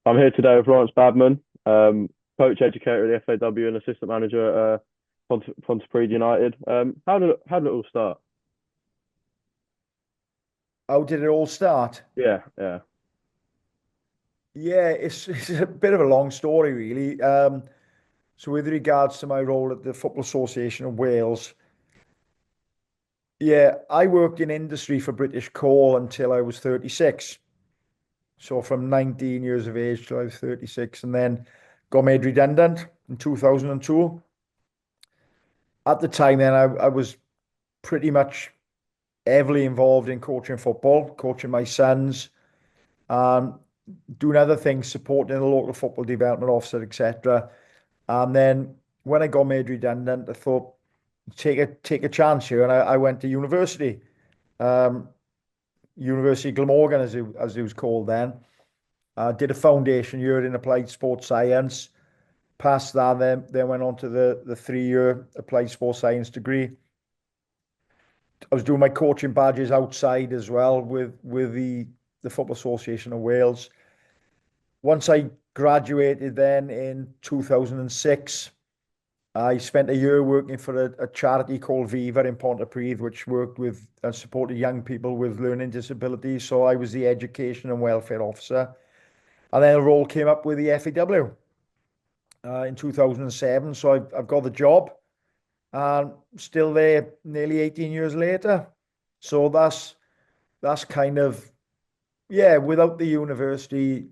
I'm here today with Lawrence Badman, coach educator at the FAW and assistant manager at Pontypridd United. How did it all start? How did it all start? Yeah, yeah. Yeah, it's a bit of a long story, really. So, with regards to my role at the Football Association of Wales, yeah, I worked in industry for British Coal until I was 36. So, from 19 years of age till I was 36, and then got made redundant in 2002. At the time, then I was pretty much heavily involved in coaching football, coaching my sons, and doing other things, supporting the local football development officer, etc. And then when I got made redundant, I thought take a chance here, and I went to university, um, University of Glamorgan as it was called then. I did a foundation year in applied sports science. Passed that, then went on to the 3 year applied sports science degree. I was doing my coaching badges outside as well with the Football Association of Wales. Once I graduated then in 2006, I spent a year working for a charity called Viva in Pontypridd, which worked with and supported young people with learning disabilities. So I was the education and welfare officer. And then a role came up with the FAW in 2007. So I've got the job and still there nearly 18 years later. So that's kind of, yeah, without the university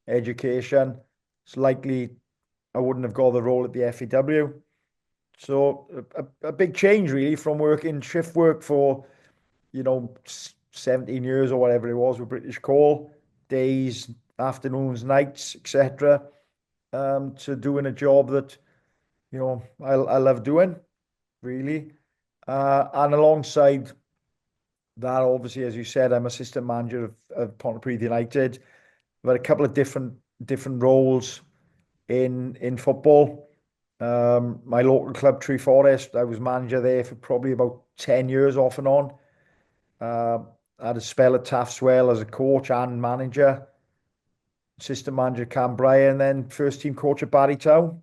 education, it's likely I wouldn't have got the role at the FAW. So a big change really from working shift work for, 17 years or whatever it was with British Coal, days, afternoons, nights, etc., to doing a job that, I love doing, really. And alongside that, obviously, as you said, I'm assistant manager of Pontypridd United. I've had a couple of different roles in football. My local club, Tree Forest, I was manager there for probably about 10 years off and on. Uh, I had a spell at Taftswell as a coach and manager, assistant manager Cam Bryan, then first team coach at Barrytown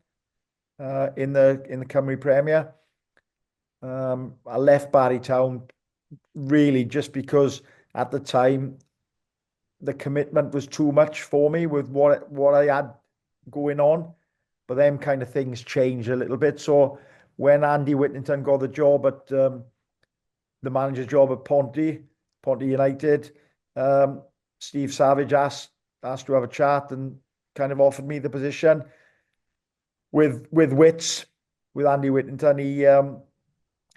in the Cymru Premier. I left Barrytown really just because at the time the commitment was too much for me with what I had going on. But then kind of things changed a little bit. So when Andy Whittington got the job at the manager's job at Ponty United, um, Steve Savage asked to have a chat and kind of offered me the position with Wits, with Andy Whittington.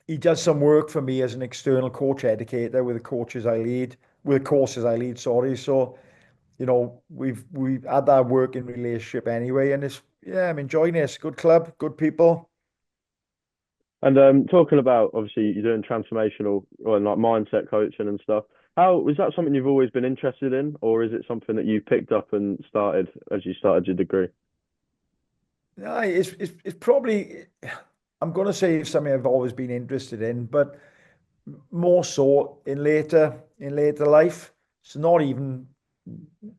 He does some work for me as an external coach educator with the courses I lead, sorry. So, we've had that working relationship anyway, and it's yeah, I'm enjoying it. It's a good club, good people. And talking about obviously you're doing transformational or like mindset coaching and stuff. How was that something you've always been interested in, or is it something that you picked up and started as you started your degree? Yeah, it's probably I'm gonna say it's something I've always been interested in, but more so in later life. It's not even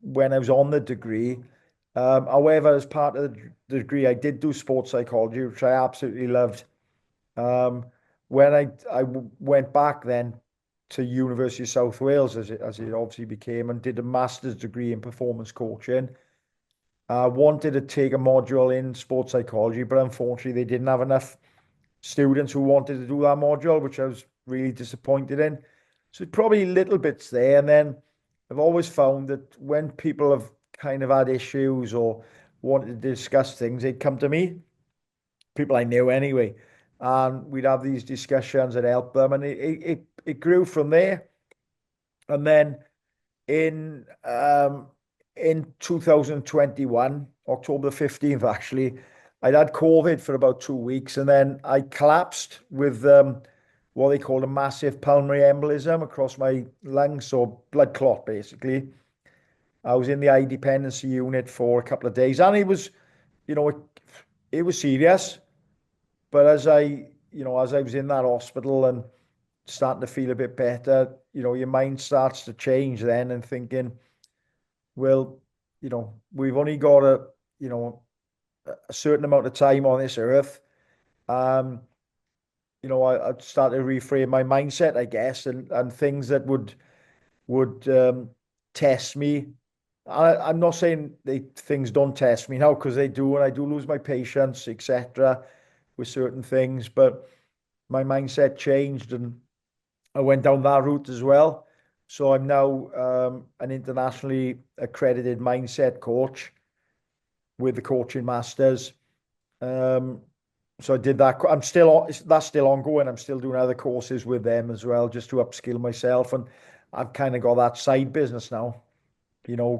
when I was on the degree. However, as part of the degree, I did do sports psychology, which I absolutely loved. Um, when went back then to University of South Wales, as it obviously became, and did a master's degree in performance coaching. I wanted to take a module in sports psychology, but unfortunately, they didn't have enough students who wanted to do that module, which I was really disappointed in. So probably little bits there. And then I've always found that when people have kind of had issues or wanted to discuss things, they'd come to me, people I knew anyway, and we'd have these discussions that helped them, and it grew from there. And then in in 2021, October 15th, actually, I'd had COVID for about 2 weeks, and then I collapsed with what they call a massive pulmonary embolism across my lungs, so blood clot basically. I was in the eye dependency unit for a couple of days, and you know, it, it was serious. But as I was in that hospital and starting to feel a bit better, your mind starts to change then and thinking, well, we've only got you know, a certain amount of time on this earth. Um, I started to reframe my mindset, I guess, and things that would test me. I'm not saying things don't test me now because they do, and I do lose my patience, etc., with certain things. But my mindset changed, and I went down that route as well. So I'm now an internationally accredited mindset coach with the coaching masters. Um, so I did that. That's still ongoing. I'm still doing other courses with them as well, just to upskill myself. And I've kind of got that side business now,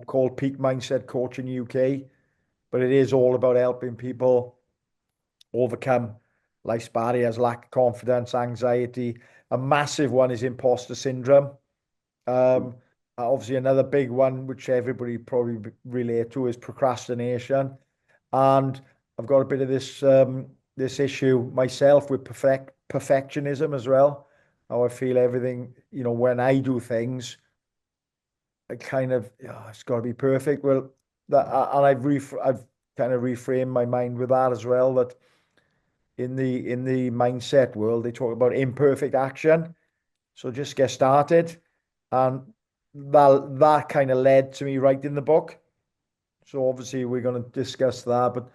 called Peak Mindset Coaching UK. But it is all about helping people overcome life's barriers, lack of confidence, anxiety. A massive one is imposter syndrome. Um, Obviously, another big one, which everybody probably relate to, is procrastination. And I've got a bit of this issue myself with perfectionism as well. How I feel everything, when I do things, I kind of, it's got to be perfect. Well, and I've kind of reframed my mind with that as well. That in the mindset world, they talk about imperfect action. So just get started, and that kind of led to me writing the book. So obviously we're going to discuss that, but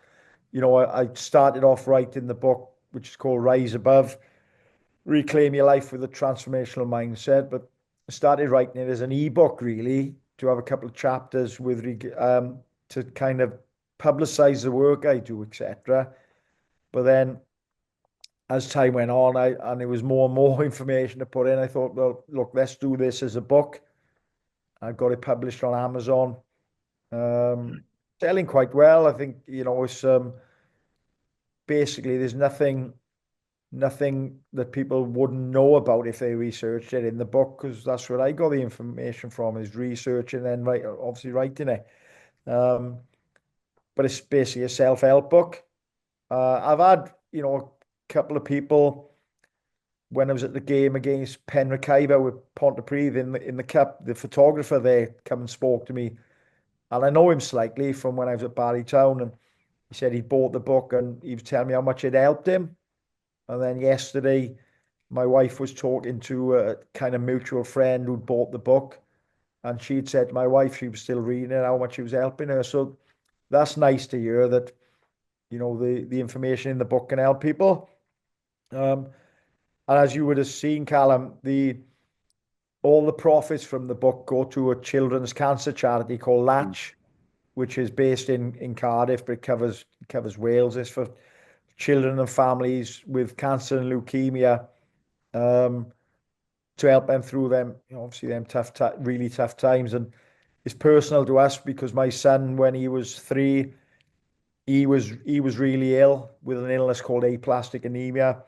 I started off writing the book, which is called Rise Above, Reclaim Your Life with a Transformational Mindset. But I started writing it as an ebook, really, to have a couple of chapters to kind of publicize the work I do, etc. But then as time went on, and there was more and more information to put in, I thought, well, look, let's do this as a book. I got it published on Amazon, um, selling quite well. I think it's basically there's nothing that people wouldn't know about if they researched it in the book, because that's where I got the information from, is research and then obviously writing it. Um, but it's basically a self-help book. I've had a couple of people when I was at the game against Penrith with Pontypridd in the cup. The photographer there come and spoke to me, and I know him slightly from when I was at Barrytown, and he said he bought the book and he was telling me how much it helped him. And then yesterday, my wife was talking to a kind of mutual friend who'd bought the book, and she'd said to my wife she was still reading it, how much it was helping her. So that's nice to hear that, the information in the book can help people. Um, and as you would have seen, Callum, the all the profits from the book go to a children's cancer charity called Mm. Latch, which is based in Cardiff, but it covers Wales. It's for children and families with cancer and leukemia, um, to help them through them, obviously them really tough times. And it's personal to us because my son, when he was 3, he was really ill with an illness called aplastic anemia.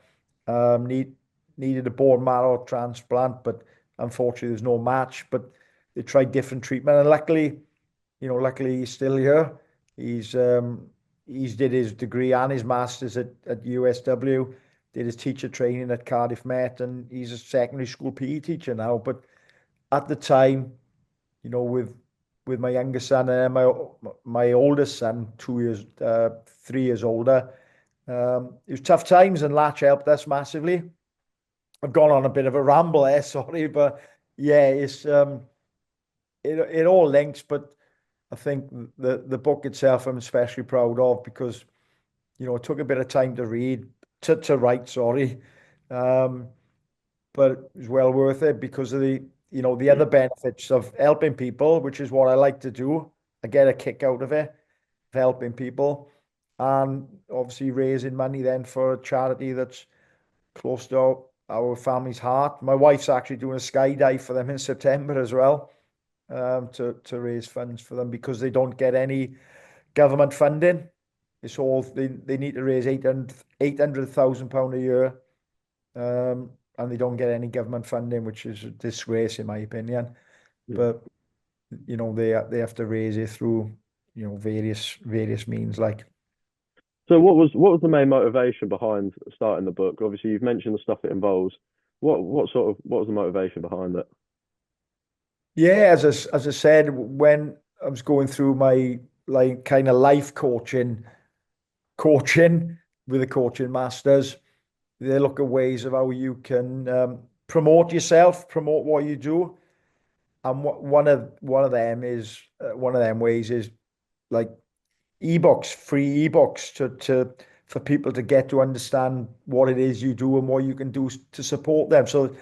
Needed a bone marrow transplant, but unfortunately there's no match. But they tried different treatment, and luckily he's still here. He's did his degree and his masters at USW, did his teacher training at Cardiff Met, and he's a secondary school PE teacher now. But at the time, with my younger son and my oldest son, 2 years, 3 years older, it was tough times, and Latch helped us massively. I've gone on a bit of a ramble there, sorry, but yeah, it all links. But I think the book itself I'm especially proud of because it took a bit of time to read, to write, sorry. Um, but it was well worth it because of the other benefits of helping people, which is what I like to do. I get a kick out of it, of helping people, and obviously raising money then for a charity that's close to our family's heart. My wife's actually doing a skydive for them in September as well, to raise funds for them because they don't get any government funding. It's all they need to raise 800,000 pound a year, and they don't get any government funding, which is a disgrace in my opinion. Yeah. But they have to raise it through various means. Like, So what was the main motivation behind starting the book? Obviously, you've mentioned the stuff it involves. What was the motivation behind it? yeah, as I said, when I was going through my like kind of life coaching with the coaching masters. They look at ways of how you can promote yourself, promote what you do. And one of them is one of them ways is like ebooks, free ebooks to for people to get to understand what it is you do and what you can do to support them. So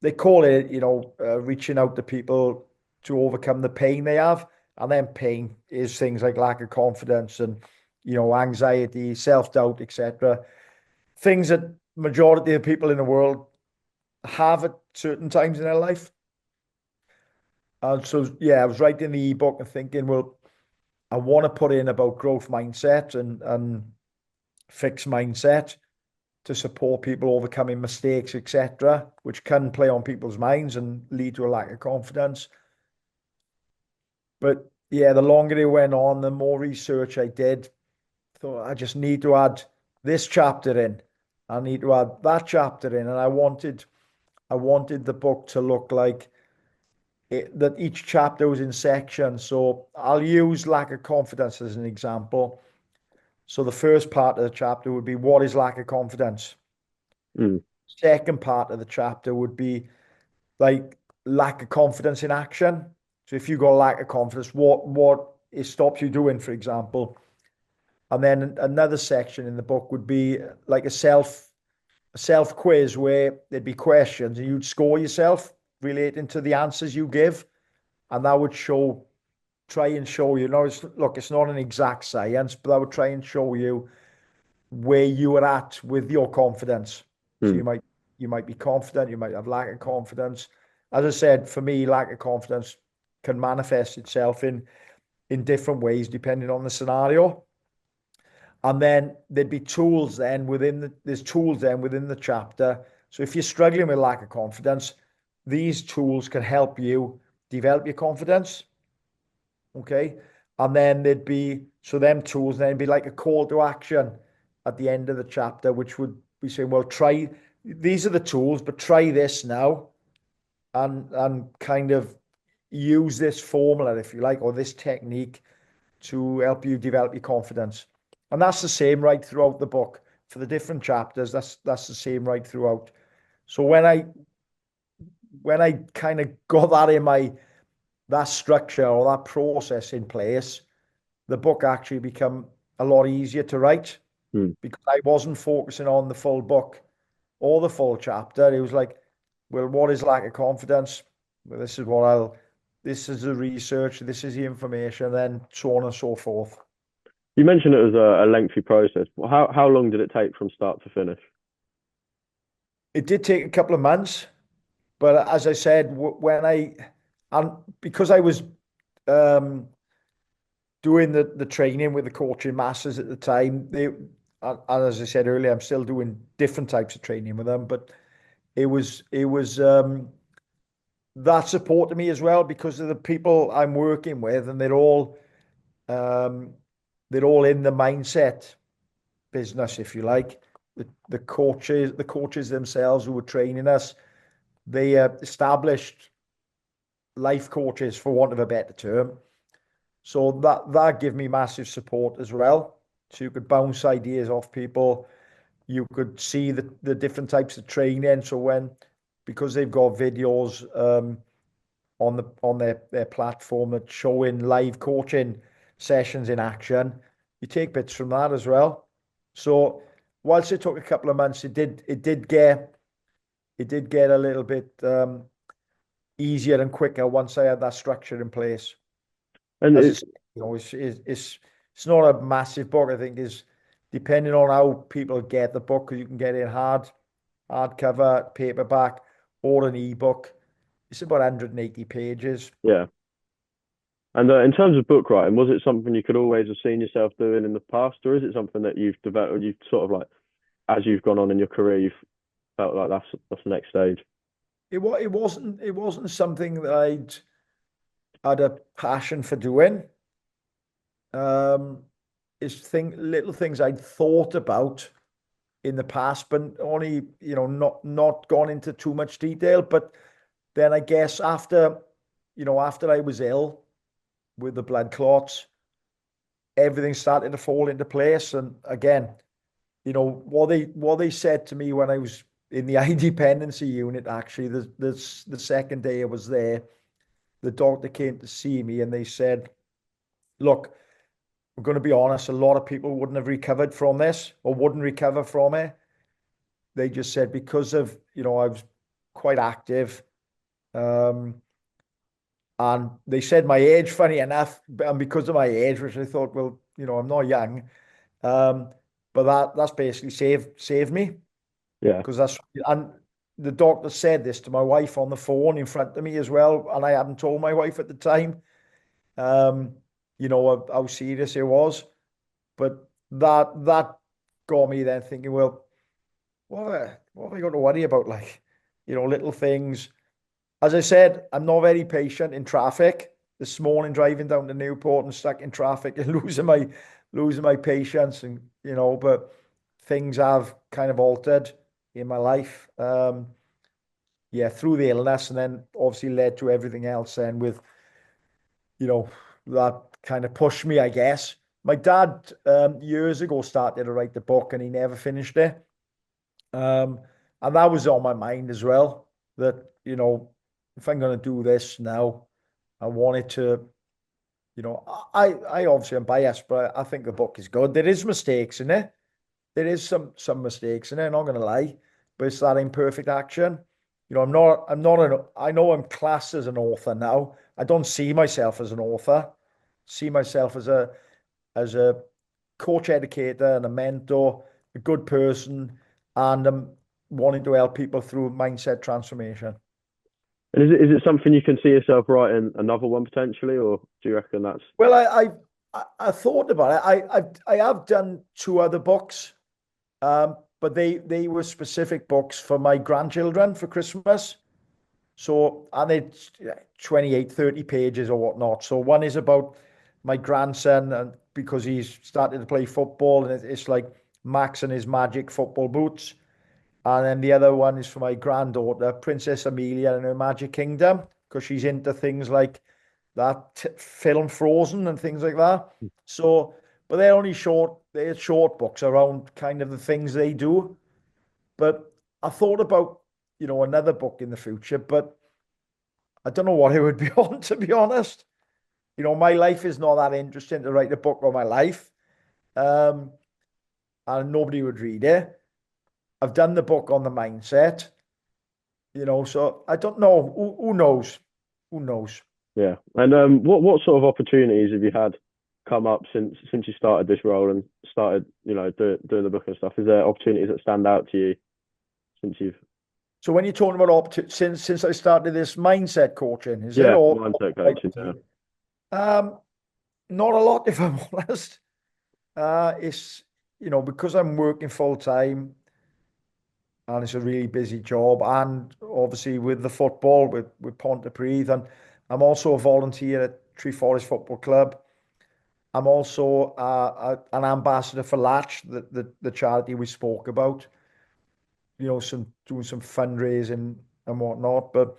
they call it, reaching out to people to overcome the pain they have. And then pain is things like lack of confidence and, anxiety, self-doubt, etc. Things that majority of people in the world have at certain times in their life. And so, yeah, I was writing the ebook and thinking, well, I want to put in about growth mindset and fixed mindset to support people overcoming mistakes, etc., which can play on people's minds and lead to a lack of confidence. But yeah, the longer it went on, the more research I did. Thought I just need to add this chapter in. I need to add that chapter in, and I wanted the book to look like that each chapter was in sections. So I'll use lack of confidence as an example. So the first part of the chapter would be what is lack of confidence. Mm. Second part of the chapter would be like lack of confidence in action. So if you got lack of confidence, what it stops you doing, for example. And then another section in the book would be like a self quiz where there'd be questions and you'd score yourself relating to the answers you give, and that would try and show you. No, it's not an exact science, but I would try and show you where you are at with your confidence. So Mm. you might be confident, you might have lack of confidence. As I said, for me, lack of confidence can manifest itself in different ways depending on the scenario. And then there'd be tools then there's tools then within the chapter. So if you're struggling with lack of confidence, these tools can help you develop your confidence. Okay. And then there'd be, so them tools, then be like a call to action at the end of the chapter, which would be saying, well, these are the tools, but try this now and kind of use this formula, if you like, or this technique to help you develop your confidence. And that's the same right throughout the book for the different chapters. That's the same right throughout. So when I kind of got that structure or that process in place, the book actually become a lot easier to write Mm. because I wasn't focusing on the full book or the full chapter. It was like, well, what is lack of confidence? Well, this is the research, this is the information, then so on and so forth. You mentioned it was a lengthy process. How long did it take from start to finish? It did take a couple of months, but as I said, and because I was um, doing the training with the coaching masters at the time, and as I said earlier, I'm still doing different types of training with them, but it was that supported me as well because of the people I'm working with, and um, they're all in the mindset business, if you like. The coaches themselves who were training us, they established life coaches, for want of a better term. So that gave me massive support as well. So you could bounce ideas off people. You could see the different types of training. So because they've got videos on their platform that showing live coaching sessions in action, you take bits from that as well. So whilst it took a couple of months, it did get a little bit easier and quicker once I had that structure in place. And As I say, it's not a massive book. I think is depending on how people get the book, because you can get it in hardcover, paperback, or an ebook. It's about 180 pages. yeah. And in terms of book writing, was it something you could always have seen yourself doing in the past, or is it something that you've developed, you've sort of like, as you've gone on in your career, you've felt like that's the next stage? It wasn't something that I'd had a passion for doing. Um, it's little things I'd thought about in the past, but only not gone into too much detail. But then I guess after I was ill, with the blood clots, everything started to fall into place. And again, what they said to me when I was in the eye dependency unit, actually, the second day I was there, the doctor came to see me and they said, look, we're going to be honest, a lot of people wouldn't have recovered from this or wouldn't recover from it. They just said because of, I was quite active. Um, and they said my age, funny enough, and because of my age, which I thought, well, I'm not young. Um, but that's basically saved me Yeah. because and the doctor said this to my wife on the phone in front of me as well, and I hadn't told my wife at the time, um, how serious it was. But that got me then thinking, well, what have I got to worry about? Like, little things. As I said, I'm not very patient in traffic. This morning, driving down to Newport and stuck in traffic and losing my patience, and but things have kind of altered in my life. Yeah, through the illness, and then obviously led to everything else. Then with you know that kind of pushed me, I guess. My dad years ago started to write the book, and he never finished it. Um, and that was on my mind as well. That if I'm going to do this now, I wanted to. I obviously am biased, but I think the book is good. There is mistakes in it. There is some mistakes in it. I'm not going to lie, but it's that imperfect action. I know I'm classed as an author now. I don't see myself as an author. See myself as a coach educator and a mentor, a good person, and wanting to help people through mindset transformation. And is it something you can see yourself writing another one potentially, or do you reckon that's Well, I thought about it. I have done two other books, but they were specific books for my grandchildren for Christmas. So, and it's 28, 30 pages or whatnot. So one is about my grandson, and because he's started to play football, and it's like Max and his magic football boots. And then the other one is for my granddaughter, Princess Amelia and her Magic Kingdom, because she's into things like that film Frozen and things like that. So, but they're short books around kind of the things they do. But I thought about, another book in the future, but I don't know what it would be on, to be honest. My life is not that interesting to write a book on my life. Um, and nobody would read it. I've done the book on the mindset, so I don't know. Who knows? Who knows? yeah? And what sort of opportunities have you had come up since you started this role and started doing the book and stuff? Is there opportunities that stand out to you since you've So when you're talking about since I started this mindset coaching, is it yeah or mindset coaching? Yeah. opportunity? Um, Not a lot, if I'm honest. It's because I'm working full time and it's a really busy job, and obviously with the football with Pontypridd, and I'm also a volunteer at Tree Forest Football Club. I'm also an ambassador for Latch, the charity we spoke about. Some doing some fundraising and whatnot, but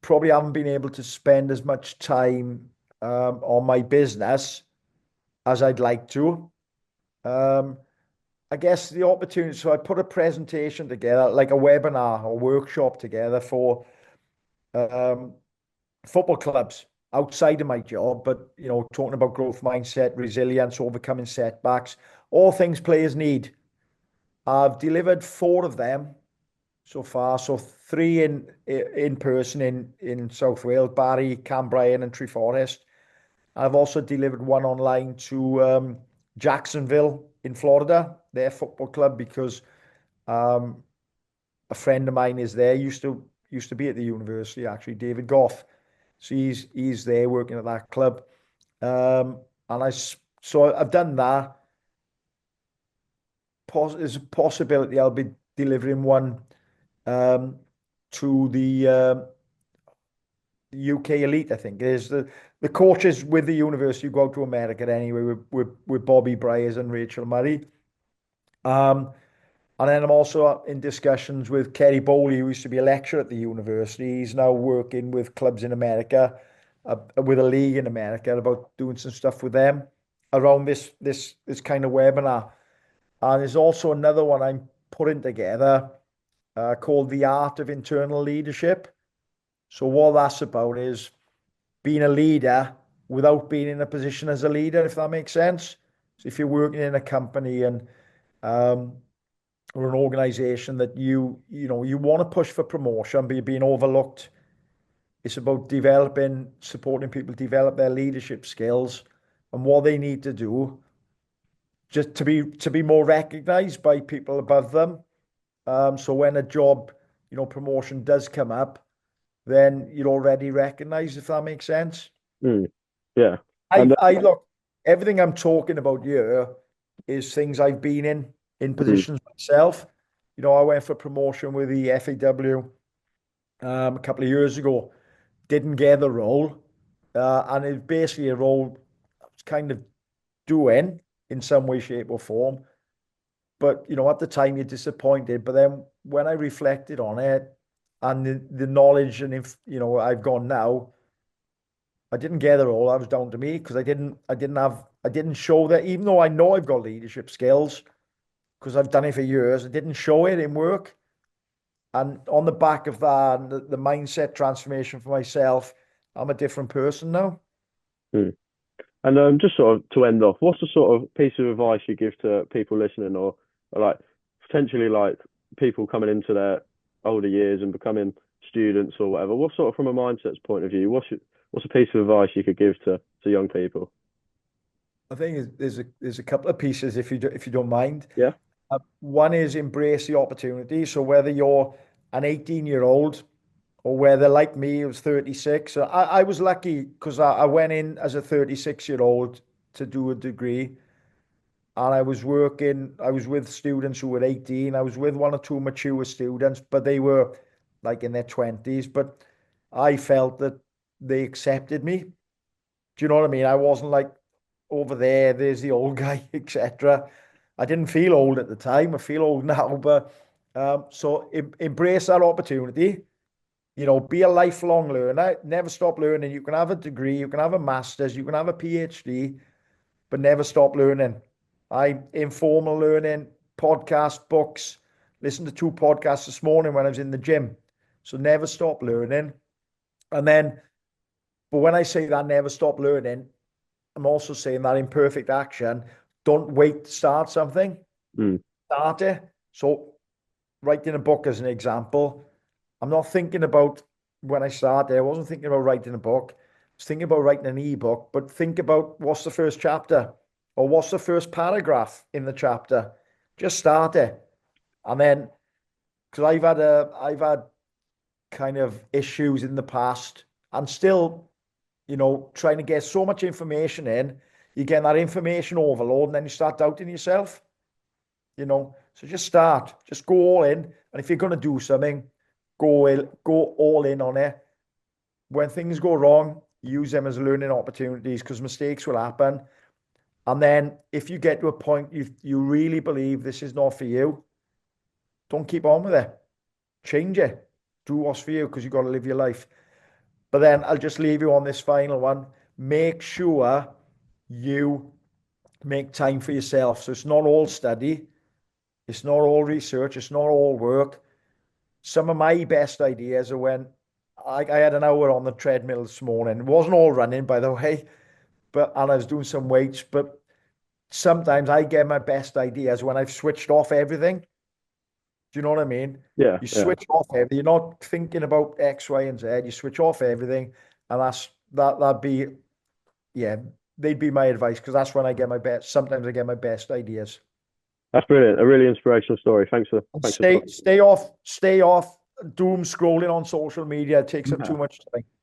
probably haven't been able to spend as much time on my business as I'd like to. Um, I guess the opportunity. So I put a presentation together, like a webinar or workshop together for um, football clubs outside of my job, but talking about growth mindset, resilience, overcoming setbacks, all things players need. I've delivered four of them so far. So three in person in South Wales, Barry, Cambrian, and Treforest. I've also delivered one online to Jacksonville in Florida, their football club, because um, a friend of mine is there. Used to be at the university actually, David Goff. So he's there working at that club. And so I've done that. There's a possibility I'll be delivering one um, to the UK elite. I think is the coaches with the university who go out to America anyway with Bobby Bryers and Rachel Murray. Um, and then I'm also in discussions with Kerry Bowley, who used to be a lecturer at the university. He's now working with clubs in America, with a league in America about doing some stuff with them around this kind of webinar. And there's also another one I'm putting together called The Art of Internal Leadership. So what that's about is being a leader without being in a position as a leader, if that makes sense. So if you're working in a company and um, or an organization that you want to push for promotion, but you're being overlooked, it's about developing, supporting people develop their leadership skills and what they need to do just to be more recognized by people above them. So when a job, promotion does come up, then you're already recognized, if that makes sense. Mm, yeah. I And I look, everything I'm talking about here is things I've been in mm, positions myself. I went for promotion with the FAW a couple of years ago, didn't get the role, and it's basically a role I was kind of doing in some way, shape, or form. But at the time you're disappointed. But then when I reflected on it and the knowledge and if I've gone now, I didn't get the role. That was down to me because I didn't show that. Even though I know I've got leadership skills because I've done it for years, I didn't show it in work. And on the back of that, and the mindset transformation for myself, I'm a different person now. mm. And just sort of to end off, what's the sort of piece of advice you give to people listening, or like potentially like people coming into their older years and becoming students or whatever? What sort of from a mindset's point of view, what's a piece of advice you could give to young people? I think there's a couple of pieces if you don't mind. Yeah. One is embrace the opportunity. So whether you're an 18-year-old or whether like me, it was 36. So I was lucky because I went in as a 36-year-old to do a degree. And I was with students who were 18. I was with one or two mature students, but they were like in their 20s. But I felt that they accepted me. Do you know what I mean? I wasn't like over there's the old guy, etc. I didn't feel old at the time. I feel old now, but so embrace that opportunity. Be a lifelong learner. Never stop learning. You can have a degree, you can have a master's, you can have a PhD, but never stop learning. Informal learning, podcast, books. Listen to two podcasts this morning when I was in the gym. So never stop learning. And then, but when I say that never stop learning, I'm also saying that in perfect action, don't wait to start something. Mm, Start it. So writing a book as an example, I'm not thinking about when I started, I wasn't thinking about writing a book. I was thinking about writing an ebook, but think about what's the first chapter or what's the first paragraph in the chapter. Just start it. And then, because I've had kind of issues in the past and still, trying to get so much information in, you get that information overload and then you start doubting yourself. So just start, just go all in. And if you're going to do something, go all in on it. When things go wrong, use them as learning opportunities because mistakes will happen. And then if you get to a point you really believe this is not for you, don't keep on with it. Change it. Do what's for you because you've got to live your life. But then I'll just leave you on this final one. Make sure you make time for yourself. So it's not all study, it's not all research, it's not all work. Some of my best ideas are when I had an hour on the treadmill this morning. It wasn't all running, by the way, and I was doing some weights. But sometimes I get my best ideas when I've switched off everything. Do you know what I mean? yeah, You yeah. switch off everything. You're not thinking about X, Y, and Z. You switch off everything, and that'd be yeah. They'd be my advice because that's when I get my best. Sometimes I get my best ideas. That's brilliant. A really inspirational story. And Thanks for stay off doom scrolling on social media. It takes up too talking. much time.